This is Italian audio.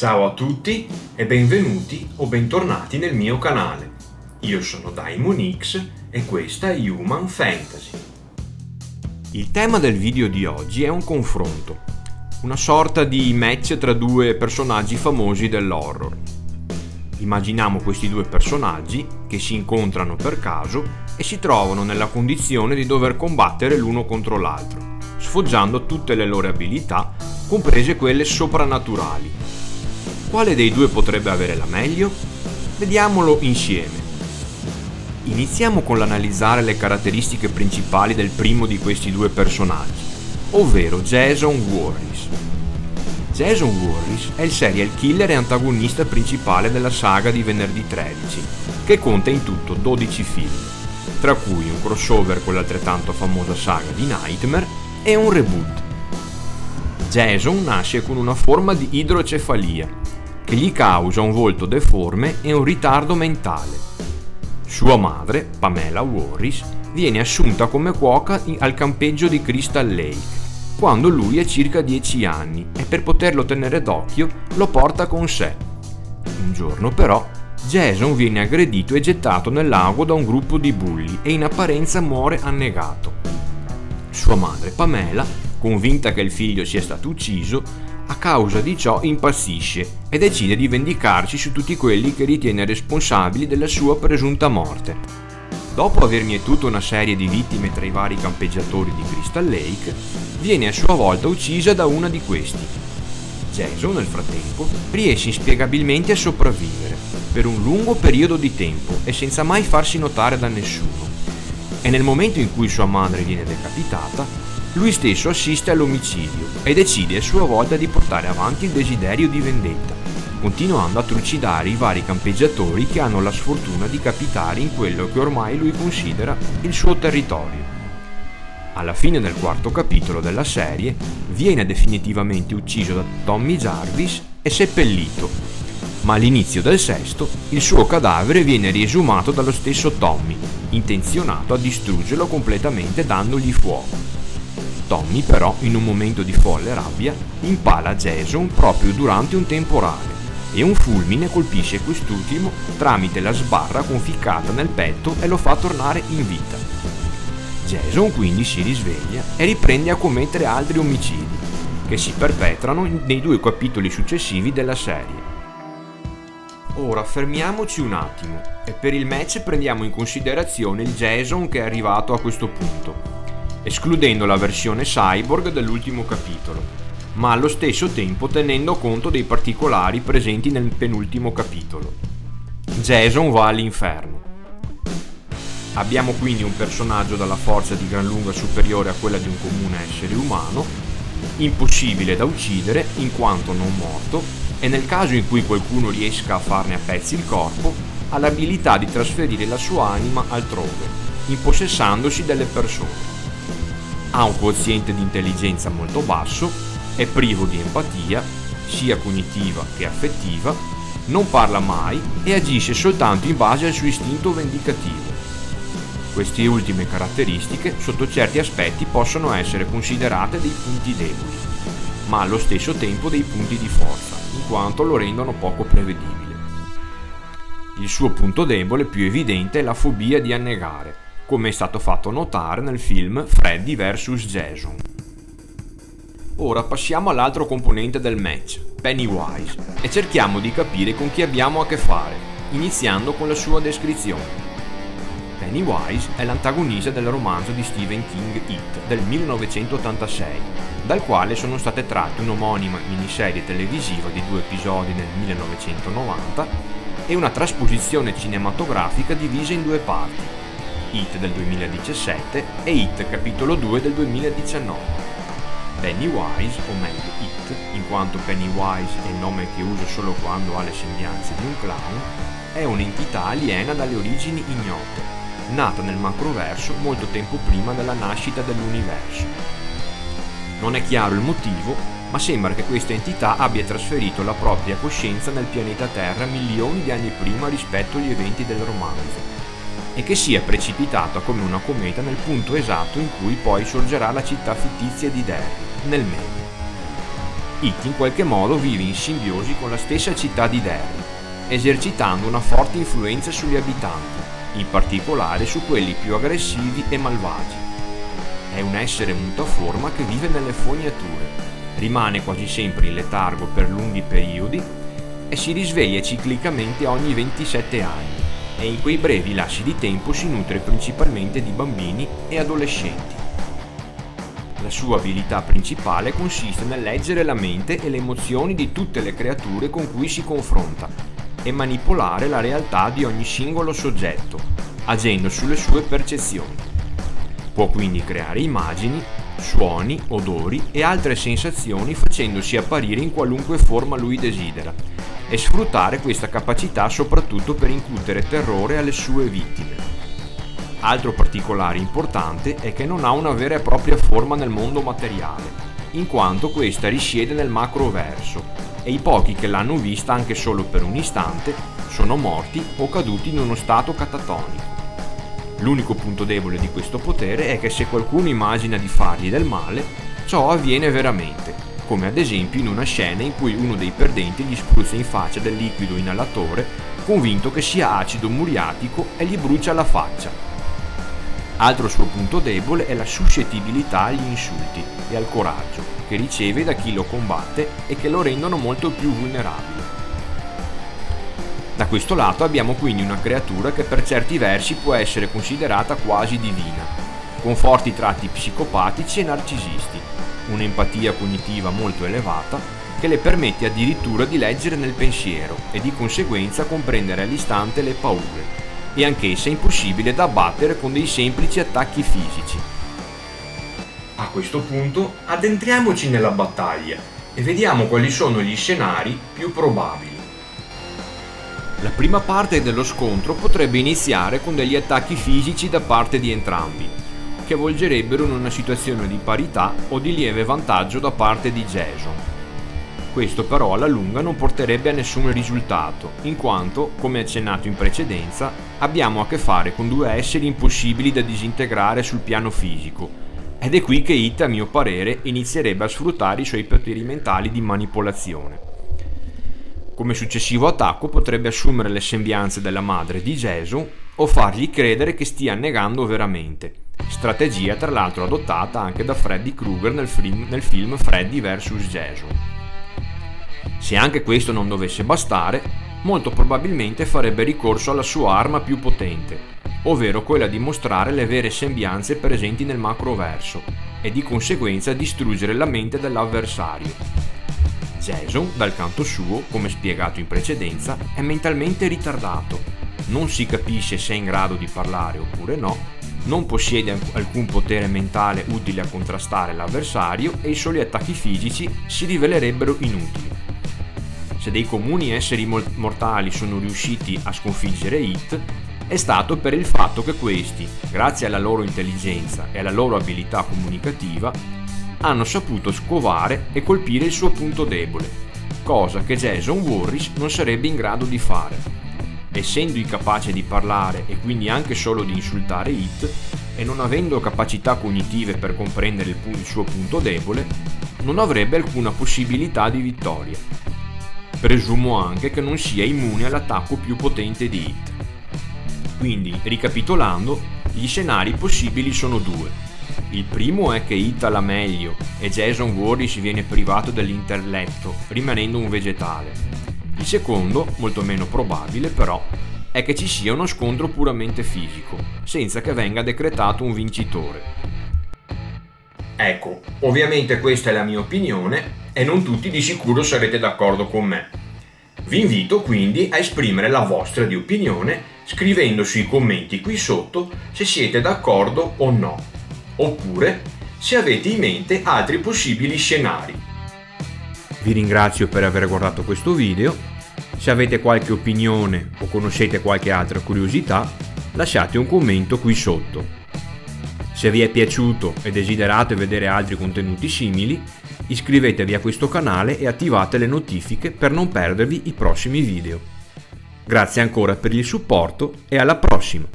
Ciao a tutti e benvenuti o bentornati nel mio canale. Io sono Daimon X e questa è Human Fantasy. Il tema del video di oggi è un confronto, una sorta di match tra due personaggi famosi dell'horror. Immaginiamo questi due personaggi che si incontrano per caso e si trovano nella condizione di dover combattere l'uno contro l'altro, sfoggiando tutte le loro abilità, comprese quelle soprannaturali. Quale dei due potrebbe avere la meglio? Vediamolo insieme. Iniziamo con l'analizzare le caratteristiche principali del primo di questi due personaggi, ovvero Jason Voorhees. Jason Voorhees è il serial killer e antagonista principale della saga di Venerdì 13, che conta in tutto 12 film, tra cui un crossover con l'altrettanto famosa saga di Nightmare e un reboot. Jason nasce con una forma di idrocefalia, che gli causa un volto deforme e un ritardo mentale. Sua madre, Pamela Voorhees, viene assunta come cuoca al campeggio di Crystal Lake, quando lui ha circa 10 anni e per poterlo tenere d'occhio lo porta con sé. Un giorno però Jason viene aggredito e gettato nel lago da un gruppo di bulli e in apparenza muore annegato. Sua madre, Pamela, convinta che il figlio sia stato ucciso, a causa di ciò impazzisce e decide di vendicarsi su tutti quelli che ritiene responsabili della sua presunta morte. Dopo aver mietuto una serie di vittime tra i vari campeggiatori di Crystal Lake, viene a sua volta uccisa da una di questi. Jason, nel frattempo, riesce inspiegabilmente a sopravvivere per un lungo periodo di tempo e senza mai farsi notare da nessuno. E nel momento in cui sua madre viene decapitata, lui stesso assiste all'omicidio e decide a sua volta di portare avanti il desiderio di vendetta, continuando a trucidare i vari campeggiatori che hanno la sfortuna di capitare in quello che ormai lui considera il suo territorio. Alla fine del quarto capitolo della serie viene definitivamente ucciso da Tommy Jarvis e seppellito, ma all'inizio del sesto il suo cadavere viene riesumato dallo stesso Tommy, intenzionato a distruggerlo completamente dandogli fuoco. Tommy però, in un momento di folle rabbia, impala Jason proprio durante un temporale e un fulmine colpisce quest'ultimo tramite la sbarra conficcata nel petto e lo fa tornare in vita. Jason quindi si risveglia e riprende a commettere altri omicidi, che si perpetrano nei due capitoli successivi della serie. Ora fermiamoci un attimo e per il match prendiamo in considerazione il Jason che è arrivato a questo punto, escludendo la versione cyborg dell'ultimo capitolo, ma allo stesso tempo tenendo conto dei particolari presenti nel penultimo capitolo. Jason va all'inferno. Abbiamo quindi un personaggio dalla forza di gran lunga superiore a quella di un comune essere umano, impossibile da uccidere in quanto non morto, e nel caso in cui qualcuno riesca a farne a pezzi il corpo, ha l'abilità di trasferire la sua anima altrove, impossessandosi delle persone. Ha un quoziente di intelligenza molto basso, è privo di empatia, sia cognitiva che affettiva, non parla mai e agisce soltanto in base al suo istinto vendicativo. Queste ultime caratteristiche, sotto certi aspetti, possono essere considerate dei punti deboli, ma allo stesso tempo dei punti di forza, in quanto lo rendono poco prevedibile. Il suo punto debole più evidente è la fobia di annegare, come è stato fatto notare nel film Freddy vs. Jason. Ora passiamo all'altro componente del match, Pennywise, e cerchiamo di capire con chi abbiamo a che fare, iniziando con la sua descrizione. Pennywise è l'antagonista del romanzo di Stephen King It del 1986, dal quale sono state tratte un'omonima miniserie televisiva di 2 episodi nel 1990 e una trasposizione cinematografica divisa in 2 parti, It del 2017 e It capitolo 2 del 2019. Pennywise, o meglio It, in quanto Pennywise è il nome che uso solo quando ha le sembianze di un clown, è un'entità aliena dalle origini ignote, nata nel macroverso molto tempo prima della nascita dell'universo. Non è chiaro il motivo, ma sembra che questa entità abbia trasferito la propria coscienza nel pianeta Terra milioni di anni prima rispetto agli eventi del romanzo, e che sia precipitata come una cometa nel punto esatto in cui poi sorgerà la città fittizia di Derry, nel Maine. It in qualche modo vive in simbiosi con la stessa città di Derry, esercitando una forte influenza sugli abitanti, in particolare su quelli più aggressivi e malvagi. È un essere mutaforma che vive nelle fognature, rimane quasi sempre in letargo per lunghi periodi e si risveglia ciclicamente ogni 27 anni, e in quei brevi lasci di tempo si nutre principalmente di bambini e adolescenti. La sua abilità principale consiste nel leggere la mente e le emozioni di tutte le creature con cui si confronta e manipolare la realtà di ogni singolo soggetto, agendo sulle sue percezioni. Può quindi creare immagini, suoni, odori e altre sensazioni facendosi apparire in qualunque forma lui desidera, e sfruttare questa capacità soprattutto per incutere terrore alle sue vittime. Altro particolare importante è che non ha una vera e propria forma nel mondo materiale, in quanto questa risiede nel macroverso, e i pochi che l'hanno vista anche solo per un istante sono morti o caduti in uno stato catatonico. L'unico punto debole di questo potere è che se qualcuno immagina di fargli del male, ciò avviene veramente, come ad esempio in una scena in cui uno dei perdenti gli spruzza in faccia del liquido inalatore, convinto che sia acido muriatico, e gli brucia la faccia. Altro suo punto debole è la suscettibilità agli insulti e al coraggio che riceve da chi lo combatte e che lo rendono molto più vulnerabile. Da questo lato abbiamo quindi una creatura che per certi versi può essere considerata quasi divina, con forti tratti psicopatici e narcisisti, un'empatia cognitiva molto elevata che le permette addirittura di leggere nel pensiero e di conseguenza comprendere all'istante le paure, e anch'essa è impossibile da abbattere con dei semplici attacchi fisici. A questo punto addentriamoci nella battaglia e vediamo quali sono gli scenari più probabili. La prima parte dello scontro potrebbe iniziare con degli attacchi fisici da parte di entrambi, che volgerebbero in una situazione di parità o di lieve vantaggio da parte di Jason. Questo però alla lunga non porterebbe a nessun risultato, in quanto, come accennato in precedenza, abbiamo a che fare con due esseri impossibili da disintegrare sul piano fisico, ed è qui che It, a mio parere, inizierebbe a sfruttare i suoi poteri mentali di manipolazione. Come successivo attacco potrebbe assumere le sembianze della madre di Jason o fargli credere che stia negando veramente, strategia tra l'altro adottata anche da Freddy Krueger nel film Freddy vs. Jason. Se anche questo non dovesse bastare, molto probabilmente farebbe ricorso alla sua arma più potente, ovvero quella di mostrare le vere sembianze presenti nel macroverso e di conseguenza distruggere la mente dell'avversario. Jason, dal canto suo, come spiegato in precedenza, è mentalmente ritardato, non si capisce se è in grado di parlare oppure no, non possiede alcun potere mentale utile a contrastare l'avversario e i soli attacchi fisici si rivelerebbero inutili. Se dei comuni esseri mortali sono riusciti a sconfiggere It, è stato per il fatto che questi, grazie alla loro intelligenza e alla loro abilità comunicativa, hanno saputo scovare e colpire il suo punto debole, cosa che Jason Voorhees non sarebbe in grado di fare. Essendo incapace di parlare e quindi anche solo di insultare It, e non avendo capacità cognitive per comprendere il suo punto debole, non avrebbe alcuna possibilità di vittoria. Presumo anche che non sia immune all'attacco più potente di It. Quindi, ricapitolando, gli scenari possibili sono due. Il primo è che It ha la meglio e Jason Voorhees viene privato dell'intelletto, rimanendo un vegetale. Il secondo, molto meno probabile però, è che ci sia uno scontro puramente fisico, senza che venga decretato un vincitore. Ecco, ovviamente questa è la mia opinione e non tutti di sicuro sarete d'accordo con me. Vi invito quindi a esprimere la vostra di opinione scrivendo sui commenti qui sotto se siete d'accordo o no, oppure se avete in mente altri possibili scenari. Vi ringrazio per aver guardato questo video. Se avete qualche opinione o conoscete qualche altra curiosità, lasciate un commento qui sotto. Se vi è piaciuto e desiderate vedere altri contenuti simili, iscrivetevi a questo canale e attivate le notifiche per non perdervi i prossimi video. Grazie ancora per il supporto e alla prossima!